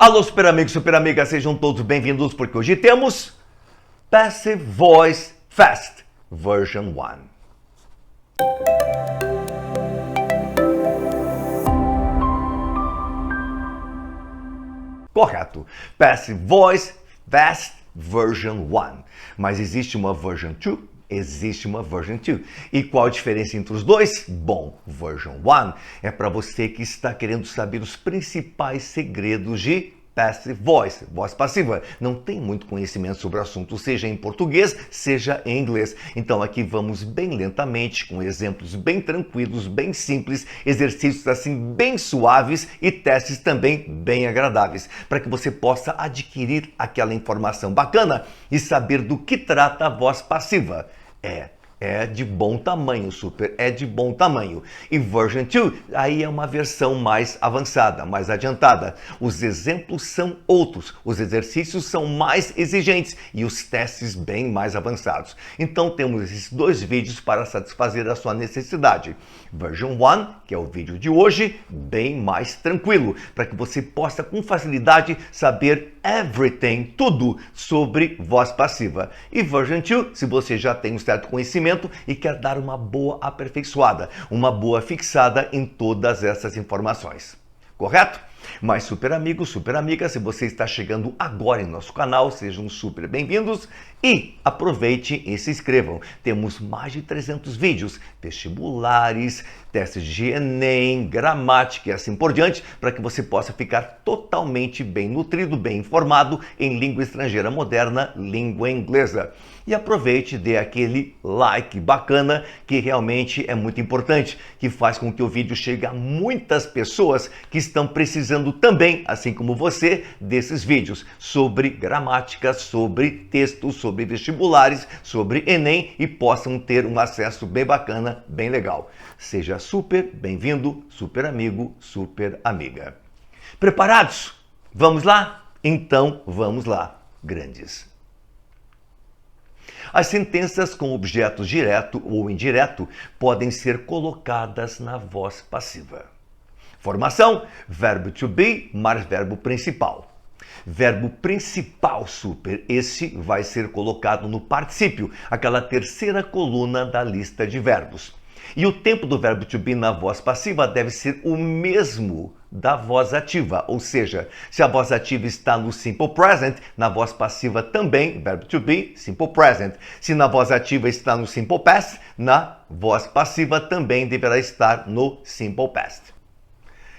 Alô, super amigos, super amigas, sejam todos bem-vindos porque hoje temos Passive Voice Fast Version 1. Correto, Passive Voice Fast Version 1. Mas existe uma Version 2? Existe uma Version 2. E qual a diferença entre os dois? Bom, Version 1 é para você que está querendo saber os principais segredos de Passive Voice, voz passiva. Não tem muito conhecimento sobre o assunto, seja em português, seja em inglês. Então aqui vamos bem lentamente, com exemplos bem tranquilos, bem simples, exercícios assim bem suaves e testes também bem agradáveis, para que você possa adquirir aquela informação bacana e saber do que trata a voz passiva. É de bom tamanho, super, é de bom tamanho. E Version 2, aí é uma versão mais avançada, mais adiantada. Os exemplos são outros, os exercícios são mais exigentes e os testes bem mais avançados. Então temos esses dois vídeos para satisfazer a sua necessidade. Version 1, que é o vídeo de hoje, bem mais tranquilo, para que você possa com facilidade saber everything, tudo sobre voz passiva. E Version 2, se você já tem um certo conhecimento e quer dar uma boa aperfeiçoada, uma boa fixada em todas essas informações. Correto? Mas super amigo, super amiga, se você está chegando agora em nosso canal, sejam super bem-vindos e aproveite e se inscrevam. Temos mais de 300 vídeos, vestibulares, testes de Enem, gramática e assim por diante, para que você possa ficar totalmente bem nutrido, bem informado em língua estrangeira moderna, língua inglesa. E aproveite e dê aquele like bacana, que realmente é muito importante, que faz com que o vídeo chegue a muitas pessoas que estão precisando também, assim como você, desses vídeos sobre gramática, sobre textos, sobre vestibulares, sobre Enem e possam ter um acesso bem bacana, bem legal. Seja super bem-vindo, super amigo, super amiga. Preparados? Vamos lá? Então vamos lá, grandes. As sentenças com objetos direto ou indireto podem ser colocadas na voz passiva. Formação: verbo to be mais verbo principal. Verbo principal, super, esse vai ser colocado no particípio, aquela terceira coluna da lista de verbos. E o tempo do verbo to be na voz passiva deve ser o mesmo da voz ativa, ou seja, se a voz ativa está no simple present, na voz passiva também, verbo to be, simple present. Se na voz ativa está no simple past, na voz passiva também deverá estar no simple past.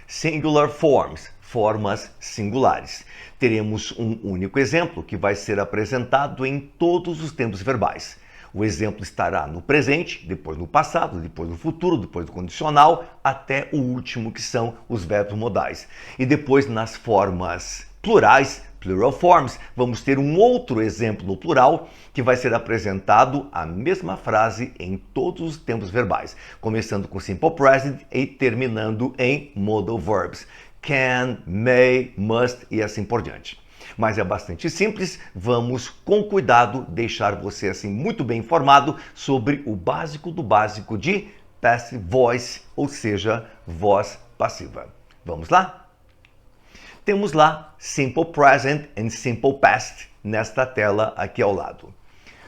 Singular forms, formas singulares. Teremos um único exemplo que vai ser apresentado em todos os tempos verbais. O exemplo estará no presente, depois no passado, depois no futuro, depois no condicional, até o último, que são os verbos modais. E depois nas formas plurais, plural forms, vamos ter um outro exemplo no plural que vai ser apresentado a mesma frase em todos os tempos verbais, começando com simple present e terminando em modal verbs. Can, may, must e assim por diante. Mas é bastante simples, vamos com cuidado deixar você assim muito bem informado sobre o básico do básico de passive voice, ou seja, voz passiva. Vamos lá? Temos lá simple present e simple past nesta tela aqui ao lado.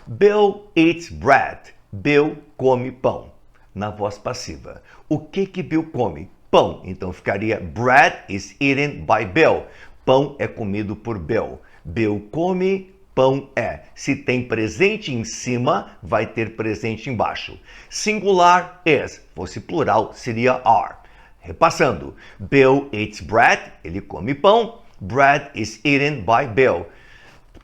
Bill eats bread. Bill come pão. Na voz passiva. O que Bill come? Pão. Então ficaria bread is eaten by Bill. Pão é comido por Bill. Bill come, pão é. Se tem presente em cima, vai ter presente embaixo. Singular is. Fosse plural, seria are. Repassando. Bill eats bread. Ele come pão. Bread is eaten by Bill.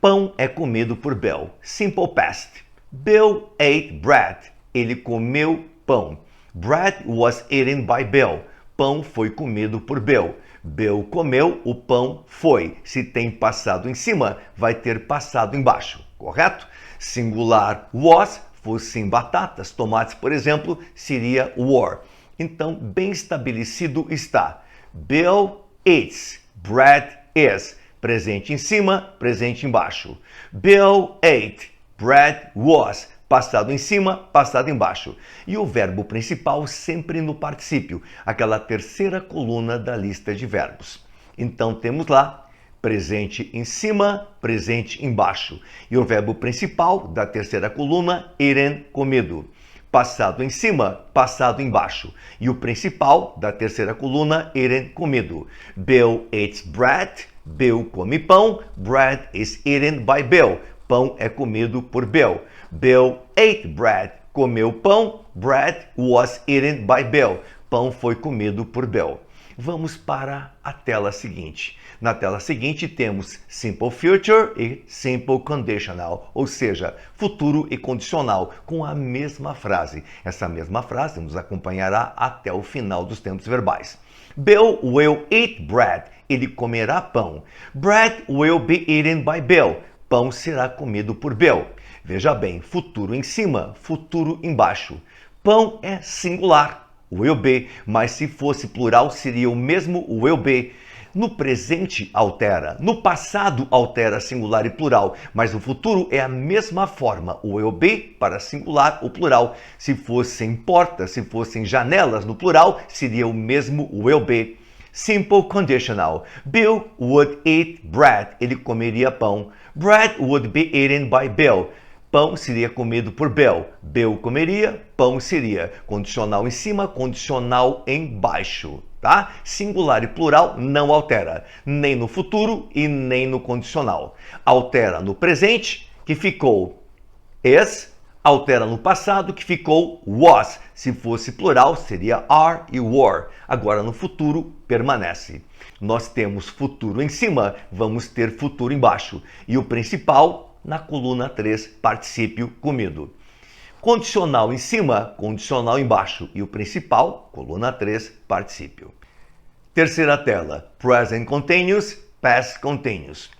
Pão é comido por Bill. Simple past. Bill ate bread. Ele comeu pão. Bread was eaten by Bill. Pão foi comido por Bill. Bill comeu, o pão foi. Se tem passado em cima, vai ter passado embaixo, correto? Singular was, fossem batatas, tomates, por exemplo, seria were. Então, bem estabelecido está. Bill eats, bread is. Presente em cima, presente embaixo. Bill ate, bread was. Passado em cima, passado embaixo. E o verbo principal sempre no particípio, aquela terceira coluna da lista de verbos. Então temos lá presente em cima, presente embaixo. E o verbo principal da terceira coluna, eaten, comido. Passado em cima, passado embaixo. E o principal da terceira coluna, eaten, comido. Bill ate bread. Bill come pão. Bread is eaten by Bill. Pão é comido por Bill. Bill ate bread. Comeu pão. Bread was eaten by Bill. Pão foi comido por Bill. Vamos para a tela seguinte. Na tela seguinte temos Simple Future e Simple Conditional, ou seja, futuro e condicional, com a mesma frase. Essa mesma frase nos acompanhará até o final dos tempos verbais. Bill will eat bread. Ele comerá pão. Bread will be eaten by Bill. Pão será comido por Bill. Veja bem, futuro em cima, futuro embaixo. Pão é singular. Will be, mas se fosse plural seria o mesmo will be. No presente altera, no passado altera singular e plural, mas no futuro é a mesma forma, o will be para singular ou plural. Se fossem portas, se fossem janelas no plural, seria o mesmo will be. Simple conditional. Bill would eat bread. Ele comeria pão. Bread would be eaten by Bill. Pão seria comido por Bill. Bill comeria, pão seria. Condicional em cima, condicional embaixo, tá? Singular e plural não altera, nem no futuro e nem no condicional. Altera no presente, que ficou is, altera no passado, que ficou was. Se fosse plural, seria are e were. Agora no futuro, permanece. Nós temos futuro em cima, vamos ter futuro embaixo. E o principal, na coluna 3, particípio comido. Condicional em cima, condicional embaixo. E o principal, coluna 3, particípio. Terceira tela, present continuous, past continuous.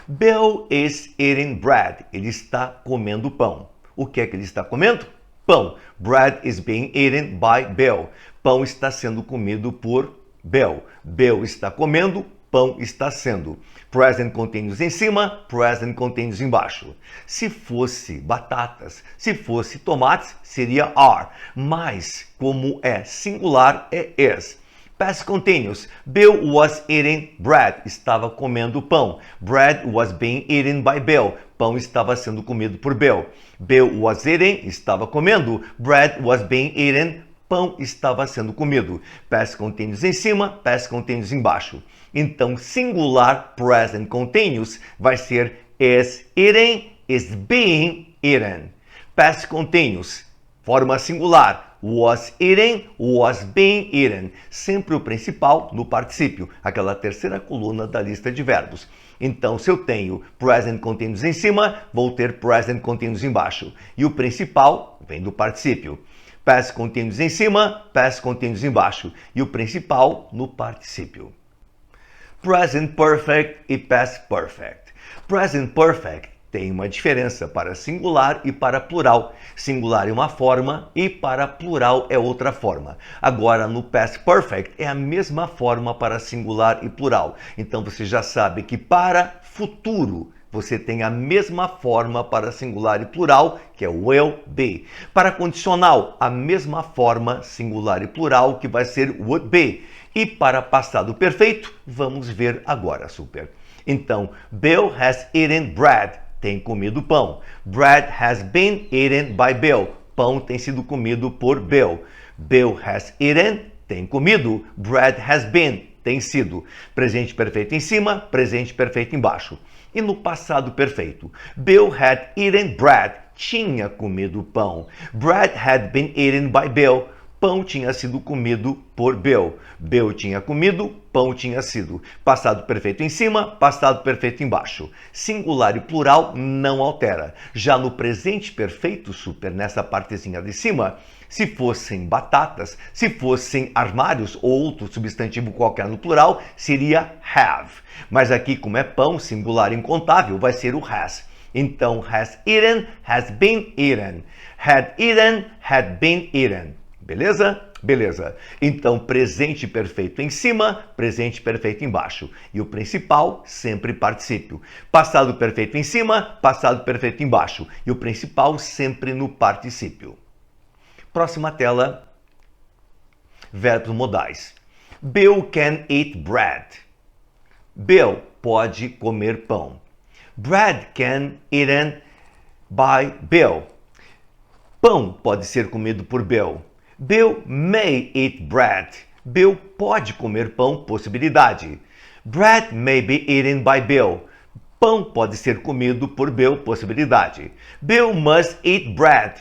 Bill is eating bread. Ele está comendo pão. O que é que ele está comendo? Pão. Bread is being eaten by Bill. Pão está sendo comido por Bill. Bill está comendo, pão está sendo. Present continuous em cima, present continuous embaixo. Se fosse batatas, se fosse tomates, seria are. Mas, como é singular, é is. Past continuous. Bill was eating bread. Estava comendo pão. Bread was being eaten by Bill. Pão estava sendo comido por Bill. Bill was eating. Estava comendo. Bread was being eaten. Pão estava sendo comido. Past continuous em cima, past continuous embaixo. Então, singular present continuous vai ser is eating, is being eaten. Past continuous, forma singular, was eating, was being eaten. Sempre o principal no particípio, aquela terceira coluna da lista de verbos. Então, se eu tenho present continuous em cima, vou ter present continuous embaixo. E o principal vem do particípio. Past continuous em cima, past continuous embaixo. E o principal no particípio. Present perfect e past perfect. Present perfect tem uma diferença para singular e para plural. Singular é uma forma e para plural é outra forma. Agora, no past perfect é a mesma forma para singular e plural. Então, você já sabe que para futuro você tem a mesma forma para singular e plural, que é will be. Para condicional, a mesma forma singular e plural, que vai ser would be. E para passado perfeito, vamos ver agora, super. Então, Bill has eaten bread. Tem comido pão. Bread has been eaten by Bill. Pão tem sido comido por Bill. Bill has eaten. Tem comido. Bread has been. Tem sido. Presente perfeito em cima, presente perfeito embaixo. E no passado perfeito, Bill had eaten bread. Tinha comido pão. Bread had been eaten by Bill. Pão tinha sido comido por Bill. Bill tinha comido, pão tinha sido. Passado perfeito em cima, passado perfeito embaixo. Singular e plural não altera. Já no presente perfeito, super, nessa partezinha de cima, se fossem batatas, se fossem armários ou outro substantivo qualquer no plural, seria have. Mas aqui, como é pão, singular incontável, vai ser o has. Então, has eaten, has been eaten. Had eaten, had been eaten. Beleza? Beleza. Então, presente perfeito em cima, presente perfeito embaixo. E o principal, sempre particípio. Passado perfeito em cima, passado perfeito embaixo. E o principal, sempre no particípio. Próxima tela, verbos modais. Bill can eat bread. Bill pode comer pão. Bread can eaten by Bill. Pão pode ser comido por Bill. Bill may eat bread. Bill pode comer pão, possibilidade. Bread may be eaten by Bill. Pão pode ser comido por Bill, possibilidade. Bill must eat bread.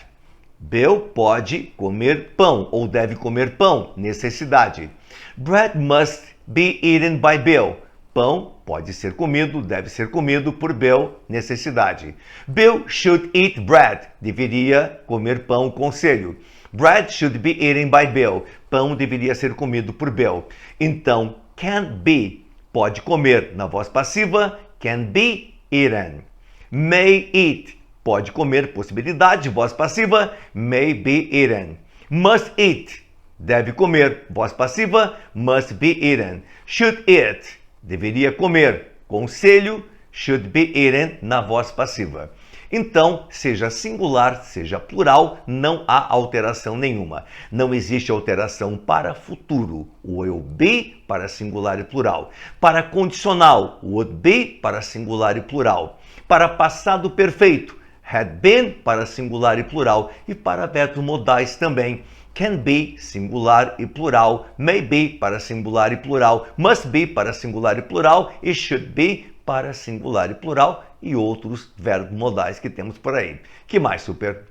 Bill pode comer pão ou deve comer pão, necessidade. Bread must be eaten by Bill. Pão pode ser comido, deve ser comido por Bill, necessidade. Bill should eat bread. Deveria comer pão, conselho. Bread should be eaten by Bill. Pão deveria ser comido por Bill. Então, can be, pode comer, na voz passiva, can be eaten. May eat, pode comer, possibilidade, voz passiva, may be eaten. Must eat, deve comer, voz passiva, must be eaten. Should eat, deveria comer, conselho, should be eaten, na voz passiva. Então, seja singular, seja plural, não há alteração nenhuma. Não existe alteração para futuro, will be para singular e plural. Para condicional, would be para singular e plural. Para passado perfeito, had been para singular e plural. E para verbos modais também. Can be, singular e plural. May be para singular e plural. Must be para singular e plural. E should be para singular e plural. E outros verbos modais que temos por aí. Que mais, super?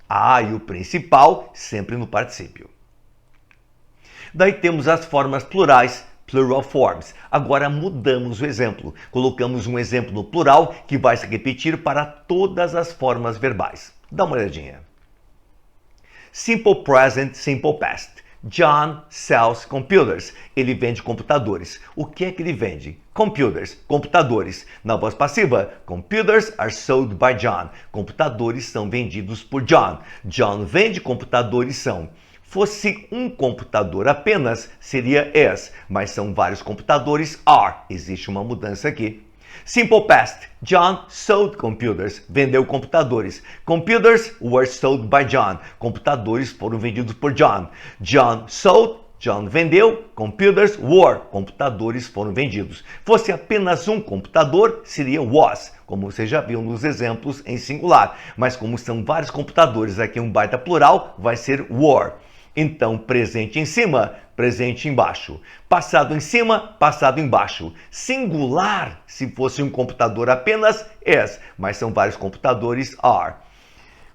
E o principal sempre no particípio. Daí temos as formas plurais, plural forms. Agora mudamos o exemplo. Colocamos um exemplo no plural que vai se repetir para todas as formas verbais. Dá uma olhadinha. Simple present, simple past. John sells computers. Ele vende computadores. O que é que ele vende? Computers, computadores. Na voz passiva, computers are sold by John. Computadores são vendidos por John. John vende computadores são. Fosse um computador apenas, seria is, mas são vários computadores are. Existe uma mudança aqui. Simple past. John sold computers. Vendeu computadores. Computers were sold by John. Computadores foram vendidos por John. John sold. John vendeu. Computers were. Computadores foram vendidos. Fosse apenas um computador, seria was, como você já viu nos exemplos em singular. Mas como são vários computadores, aqui um baita plural, vai ser were. Então, presente em cima, presente embaixo. Passado em cima, passado embaixo. Singular, se fosse um computador apenas, is, mas são vários computadores, are.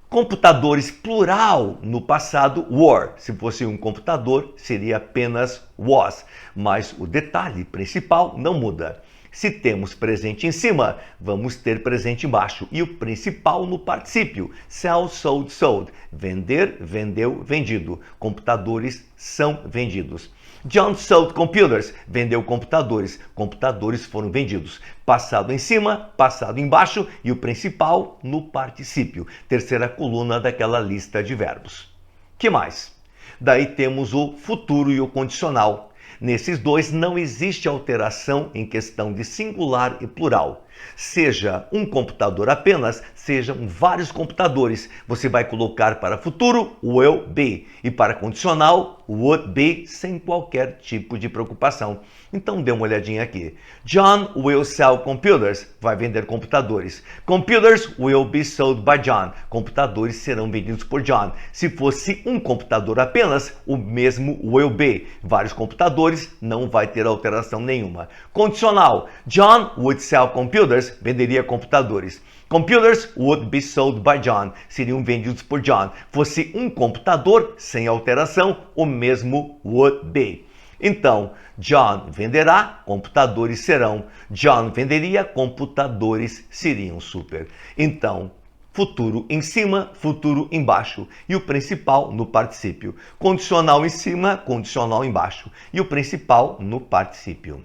Computadores plural, no passado, were. Se fosse um computador, seria apenas was. Mas o detalhe principal não muda. Se temos presente em cima, vamos ter presente embaixo. E o principal no particípio. Sell, sold, sold. Vender, vendeu, vendido. Computadores são vendidos. John sold computers. Vendeu computadores. Computadores foram vendidos. Passado em cima, passado embaixo e o principal no particípio. Terceira coluna daquela lista de verbos. Que mais? Daí temos o futuro e o condicional. Nesses dois não existe alteração em questão de singular e plural. Seja um computador apenas, sejam vários computadores. Você vai colocar para futuro, will be. E para condicional, would be, sem qualquer tipo de preocupação. Então dê uma olhadinha aqui. John will sell computers. Vai vender computadores. Computers will be sold by John. Computadores serão vendidos por John. Se fosse um computador apenas, o mesmo will be. Vários computadores, não vai ter alteração nenhuma. Condicional. John would sell computers. Venderia computadores. Computers would be sold by John. Seriam vendidos por John. Fosse um computador, sem alteração, o mesmo would be. Então, John venderá, computadores serão. John venderia, computadores seriam, super. Então, futuro em cima, futuro embaixo. E o principal no particípio. Condicional em cima, condicional embaixo. E o principal no particípio.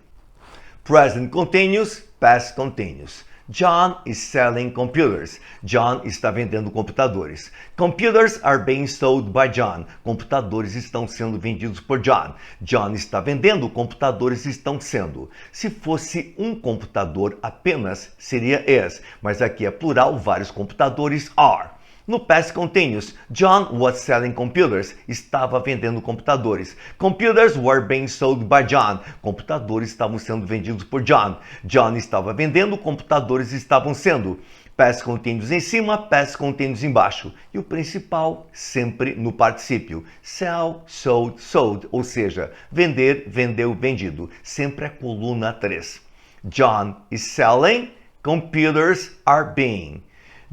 Present continuous, past continuous. John is selling computers. John está vendendo computadores. Computers are being sold by John. Computadores estão sendo vendidos por John. John está vendendo, computadores estão sendo. Se fosse um computador apenas, seria is. Mas aqui é plural, vários computadores are. No past continuous, John was selling computers. Estava vendendo computadores. Computers were being sold by John. Computadores estavam sendo vendidos por John. John estava vendendo, computadores estavam sendo. Past continuous em cima, past continuous embaixo. E o principal sempre no particípio. Sell, sold, sold. Ou seja, vender, vendeu, vendido. Sempre a coluna 3. John is selling, computers are being.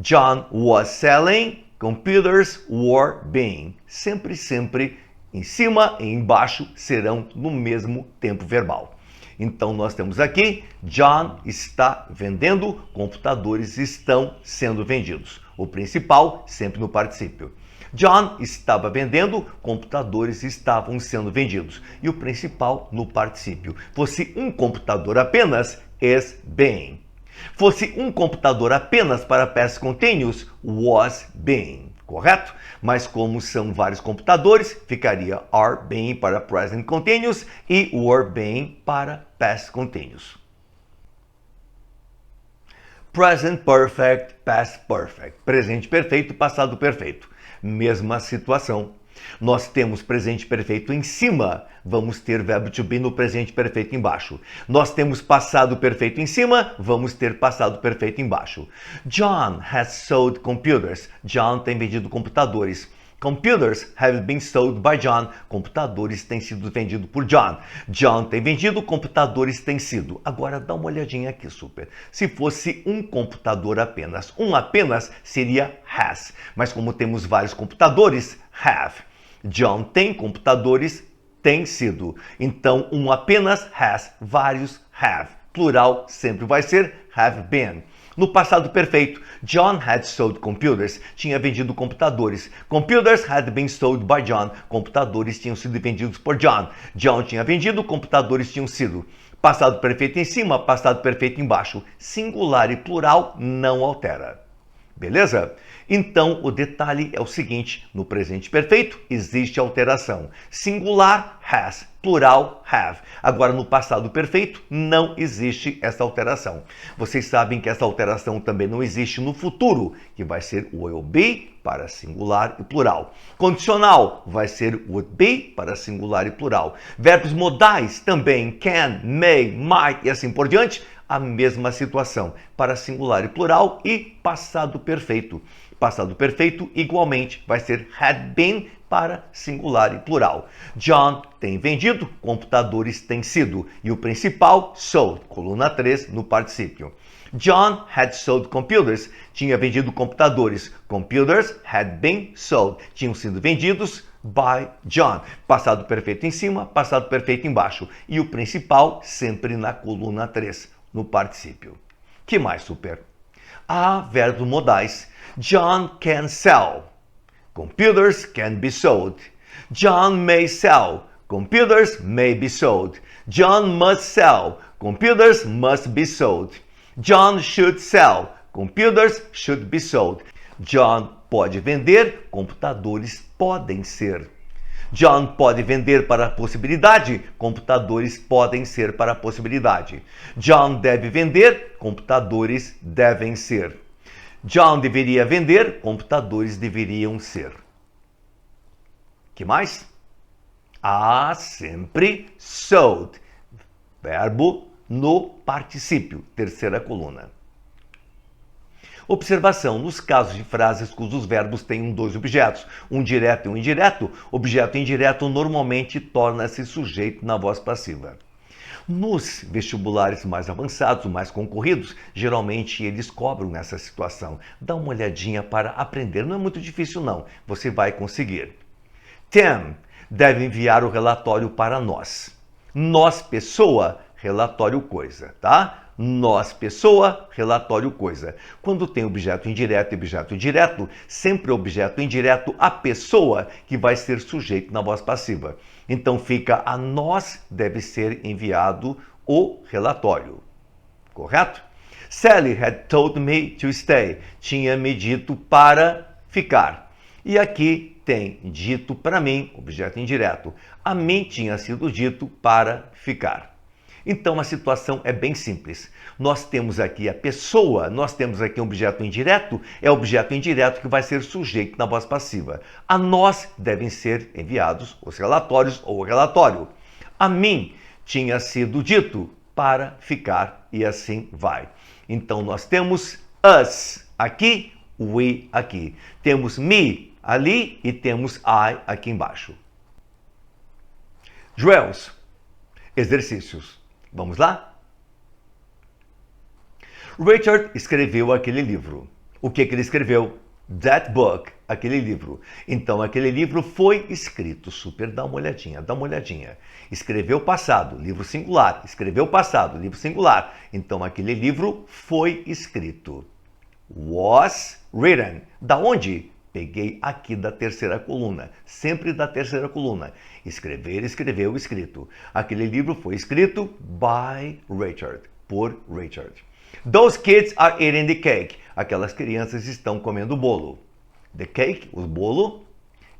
John was selling, computers were being. Sempre, sempre, em cima e embaixo serão no mesmo tempo verbal. Então, nós temos aqui, John está vendendo, computadores estão sendo vendidos. O principal, sempre no particípio. John estava vendendo, computadores estavam sendo vendidos. E o principal no particípio. Fosse um computador apenas, is being. Fosse um computador apenas para past continuous, was being, correto? Mas como são vários computadores, ficaria are being para present continuous e were being para past continuous. Present perfect, past perfect. Presente perfeito, passado perfeito. Mesma situação. Nós temos presente perfeito em cima, vamos ter verbo to be no presente perfeito embaixo. Nós temos passado perfeito em cima, vamos ter passado perfeito embaixo. John has sold computers. John tem vendido computadores. Computers have been sold by John. Computadores têm sido vendidos por John. John tem vendido, computadores têm sido. Agora dá uma olhadinha aqui, super. Se fosse um computador apenas, um apenas seria has. Mas como temos vários computadores, have. John tem computadores, tem sido. Então, um apenas has, vários have. Plural sempre vai ser have been. No passado perfeito, John had sold computers. Tinha vendido computadores. Computers had been sold by John. Computadores tinham sido vendidos por John. John tinha vendido, computadores tinham sido. Passado perfeito em cima, passado perfeito embaixo. Singular e plural não altera. Beleza? Então, o detalhe é o seguinte, no presente perfeito existe alteração. Singular, has, plural, have. Agora, no passado perfeito, não existe essa alteração. Vocês sabem que essa alteração também não existe no futuro, que vai ser will be para singular e plural. Condicional vai ser would be para singular e plural. Verbos modais também can, may, might e assim por diante, a mesma situação para singular e plural e passado perfeito. Passado perfeito, igualmente, vai ser had been para singular e plural. John tem vendido, computadores têm sido. E o principal, sold, coluna 3 no particípio. John had sold computers, tinha vendido computadores. Computers had been sold, tinham sido vendidos by John. Passado perfeito em cima, passado perfeito embaixo. E o principal, sempre na coluna 3, no particípio. Que mais, super? Há verbos modais. John can sell. Computers can be sold. John may sell. Computers may be sold. John must sell. Computers must be sold. John should sell. Computers should be sold. John pode vender. Computadores podem ser. John pode vender para a possibilidade, computadores podem ser para a possibilidade. John deve vender, computadores devem ser. John deveria vender, computadores deveriam ser. Que mais? Há sempre sold. Verbo no particípio, terceira coluna. Observação, nos casos de frases cujos verbos têm dois objetos, um direto e um indireto, objeto indireto normalmente torna-se sujeito na voz passiva. Nos vestibulares mais avançados, mais concorridos, geralmente eles cobram essa situação. Dá uma olhadinha para aprender, não é muito difícil não, você vai conseguir. Tim deve enviar o relatório para nós. Nós, pessoa, relatório coisa, tá? Nós, pessoa, relatório coisa. Quando tem objeto indireto e objeto direto, sempre objeto indireto a pessoa que vai ser sujeito na voz passiva. Então fica a nós deve ser enviado o relatório. Correto? Sally had told me to stay. Tinha me dito para ficar. E aqui tem dito para mim, objeto indireto. A mim tinha sido dito para ficar. Então a situação é bem simples. Nós temos aqui a pessoa, nós temos aqui um objeto indireto, é o objeto indireto que vai ser sujeito na voz passiva. A nós devem ser enviados os relatórios ou o relatório. A mim tinha sido dito para ficar e assim vai. Então nós temos us aqui, we aqui. Temos me ali e temos I aqui embaixo. Drills, exercícios. Vamos lá? Richard escreveu aquele livro. O que ele escreveu? That book, aquele livro. Então, aquele livro foi escrito. Super, dá uma olhadinha, dá uma olhadinha. Escreveu passado, livro singular. Escreveu passado, livro singular. Então, aquele livro foi escrito. Was written. Da onde? Peguei aqui da terceira coluna. Sempre da terceira coluna. Escrever, escreveu, escrito. Aquele livro foi escrito by Richard. Por Richard. Those kids are eating the cake. Aquelas crianças estão comendo o bolo. The cake, o bolo,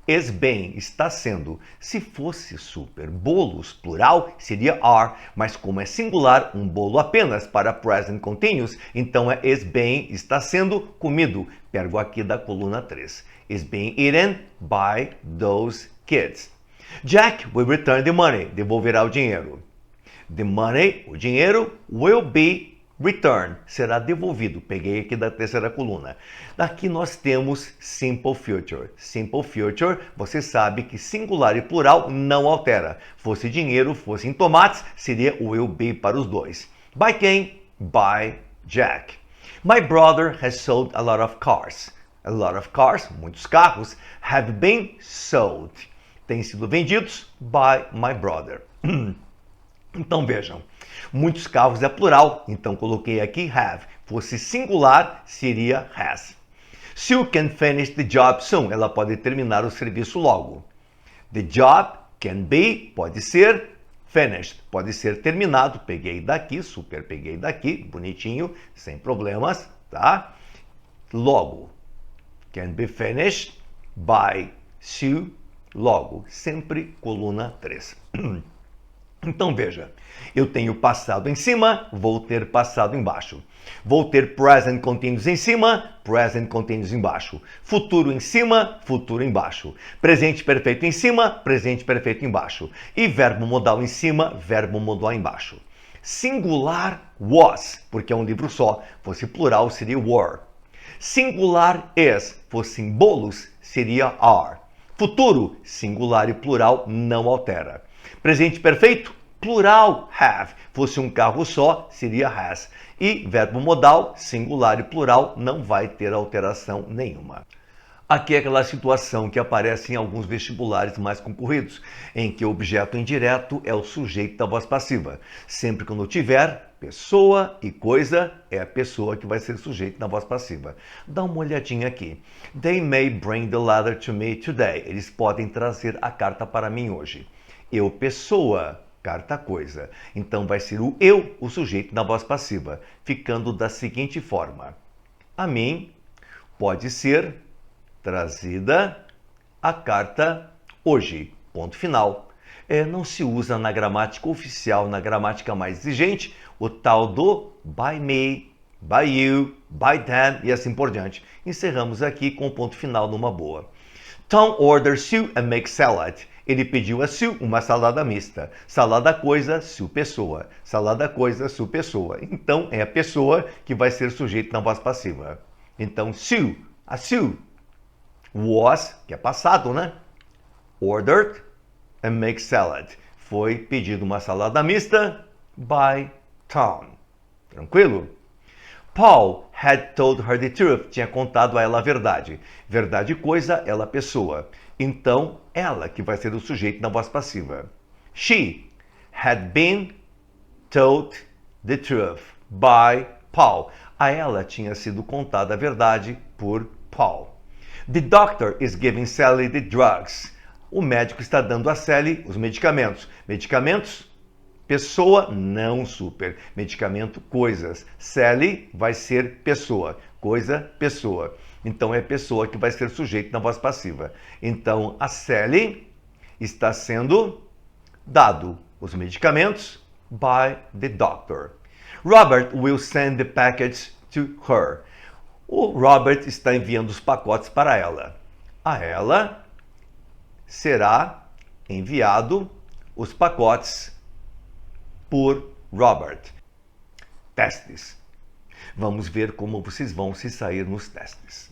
is being, está sendo. Se fosse super bolos, plural, seria are, mas como é singular, um bolo apenas para present continuous, então é is being, está sendo comido. Pego aqui da coluna 3. Is being eaten by those kids. Jack will return the money. Devolverá o dinheiro. The money, o dinheiro, will be returned, será devolvido. Peguei aqui da terceira coluna. Daqui nós temos simple future. Simple future, você sabe que singular e plural não altera. Fosse dinheiro, fosse em tomates, seria will be para os dois. By quem? By Jack. My brother has sold a lot of cars. A lot of cars, muitos carros, have been sold. Têm sido vendidos by my brother. Então vejam, muitos carros é plural, então coloquei aqui have. Fosse singular, seria has. Sue can finish the job soon. Ela pode terminar o serviço logo. The job can be, pode ser finished, pode ser terminado. Peguei daqui, super peguei daqui, bonitinho, sem problemas, tá? Logo. Can be finished by Sue, logo. Sempre coluna 3. Então veja, eu tenho passado em cima, vou ter passado embaixo. Vou ter present continuous em cima, present continuous embaixo. Futuro em cima, futuro embaixo. Presente perfeito em cima, presente perfeito embaixo. E verbo modal em cima, verbo modal embaixo. Singular was, porque é um livro só. Fosse plural, seria were. Singular is, fosse em bolos, seria are. Futuro, singular e plural, não altera. Presente perfeito, plural, have. Fosse um carro só, seria has. E verbo modal, singular e plural, não vai ter alteração nenhuma. Aqui é aquela situação que aparece em alguns vestibulares mais concorridos, em que o objeto indireto é o sujeito da voz passiva. Sempre quando tiver pessoa e coisa, é a pessoa que vai ser sujeito na voz passiva. Dá uma olhadinha aqui. They may bring the letter to me today. Eles podem trazer a carta para mim hoje. Eu, pessoa, carta, coisa. Então vai ser o eu, o sujeito na voz passiva, ficando da seguinte forma. A mim pode ser trazida a carta hoje. Ponto final. Não se usa na gramática oficial, na gramática mais exigente, o tal do by me, by you, by them e assim por diante. Encerramos aqui com o ponto final numa boa. Tom orders Sue and makes salad. Ele pediu a Sue uma salada mista. Salada coisa, Sue pessoa. Salada coisa, Sue pessoa. Então é a pessoa que vai ser sujeito na voz passiva. Então Sue, a Sue was, que é passado, né? Ordered and make salad. Foi pedido uma salada mista by Tom. Tranquilo? Paul had told her the truth. Tinha contado a ela a verdade. Verdade coisa, ela pessoa. Então, ela que vai ser o sujeito na voz passiva. She had been told the truth by Paul. A ela tinha sido contada a verdade por Paul. The doctor is giving Sally the drugs. O médico está dando a Sally os medicamentos. Medicamentos, pessoa, não super. Medicamento, coisas. Sally vai ser pessoa. Coisa, pessoa. Então é pessoa que vai ser sujeito na voz passiva. Então a Sally está sendo dado os medicamentos by the doctor. Robert will send the package to her. O Robert está enviando os pacotes para ela. A ela será enviado os pacotes por Robert. Testes. Vamos ver como vocês vão se sair nos testes.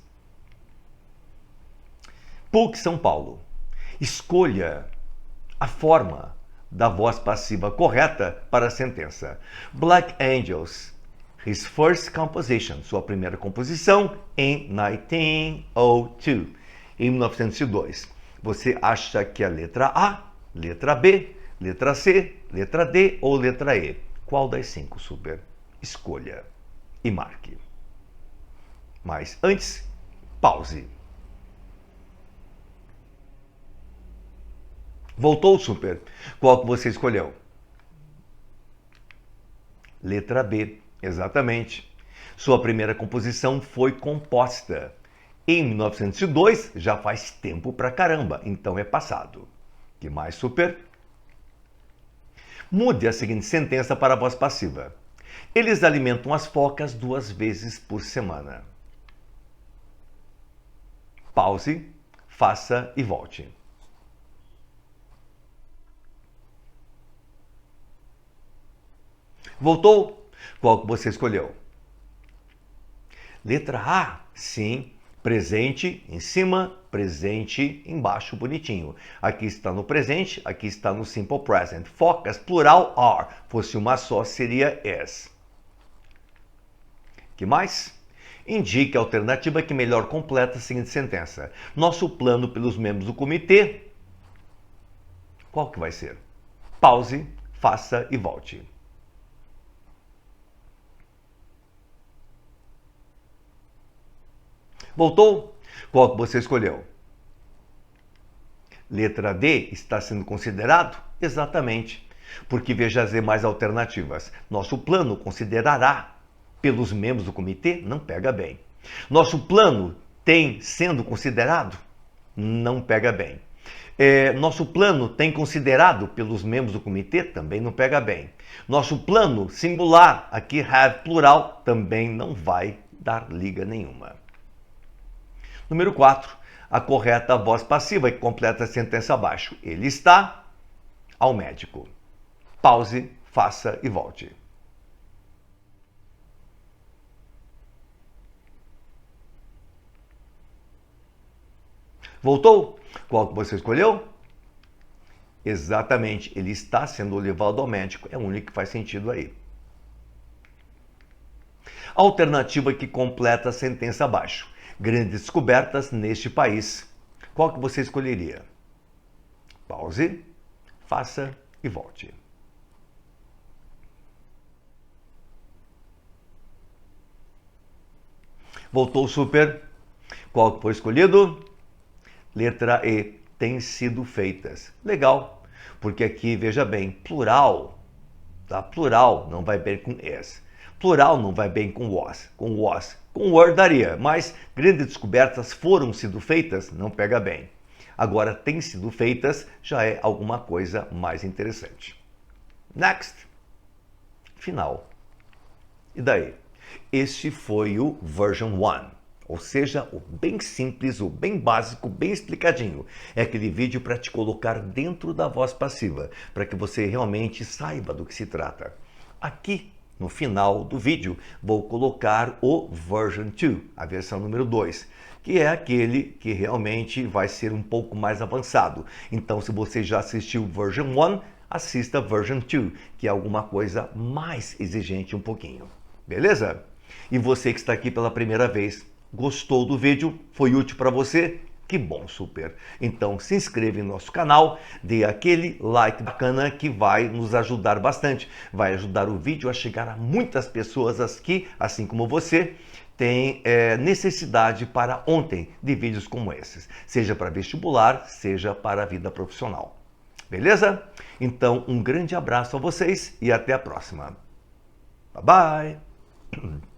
PUC São Paulo. Escolha a forma da voz passiva correta para a sentença. Black Angels. His first composition. Sua primeira composição em 1902. Em 1902. Você acha que é a letra A, letra B, letra C, letra D ou letra E? Qual das 5, Super? Escolha e marque. Mas antes, pause. Voltou, Super? Qual que você escolheu? Letra B, exatamente. Sua primeira composição foi composta em 1902, já faz tempo pra caramba, então é passado. Que mais, Super? Mude a seguinte sentença para a voz passiva. Eles alimentam as focas 2 vezes por semana. Pause, faça e volte. Voltou? Qual que você escolheu? Letra A, sim. Presente em cima, presente embaixo, bonitinho. Aqui está no presente, aqui está no simple present. Focas, plural, are. Fosse uma só, seria as. Que mais? Indique a alternativa que melhor completa a seguinte sentença. Nosso plano pelos membros do comitê. Qual que vai ser? Pause, faça e volte. Voltou? Qual que você escolheu? Letra D está sendo considerado? Exatamente. Porque veja as demais alternativas. Nosso plano considerará pelos membros do comitê? Não pega bem. Nosso plano tem sendo considerado? Não pega bem. Nosso plano tem considerado pelos membros do comitê? Também não pega bem. Nosso plano singular, aqui have plural, também não vai dar liga nenhuma. Número 4, a correta voz passiva que completa a sentença abaixo. Ele está ao médico. Pause, faça e volte. Voltou? Qual que você escolheu? Exatamente, ele está sendo levado ao médico. É o único que faz sentido aí. Alternativa que completa a sentença abaixo. Grandes descobertas neste país. Qual que você escolheria? Pause, faça e volte. Voltou, Super? Qual que foi escolhido? Letra E, tem sido feitas. Legal, porque aqui, veja bem, plural, tá? Plural não vai bem com as. Plural não vai bem com was. Com were daria, mas grandes descobertas foram sido feitas, não pega bem. Agora, tem sido feitas, já é alguma coisa mais interessante. Next. Final. E daí? Este foi o version 1. Ou seja, o bem simples, o bem básico, bem explicadinho. É aquele vídeo para te colocar dentro da voz passiva, para que você realmente saiba do que se trata. Aqui, no final do vídeo, vou colocar o version 2, a versão número 2, que é aquele que realmente vai ser um pouco mais avançado. Então, se você já assistiu version 1, assista version 2, que é alguma coisa mais exigente um pouquinho. Beleza? E você que está aqui pela primeira vez, gostou do vídeo? Foi útil para você? Que bom, Super! Então se inscreva em nosso canal, dê aquele like bacana que vai nos ajudar bastante. Vai ajudar o vídeo a chegar a muitas pessoas que, assim como você, têm necessidade para ontem de vídeos como esses. Seja para vestibular, seja para a vida profissional. Beleza? Então um grande abraço a vocês e até a próxima. Bye bye!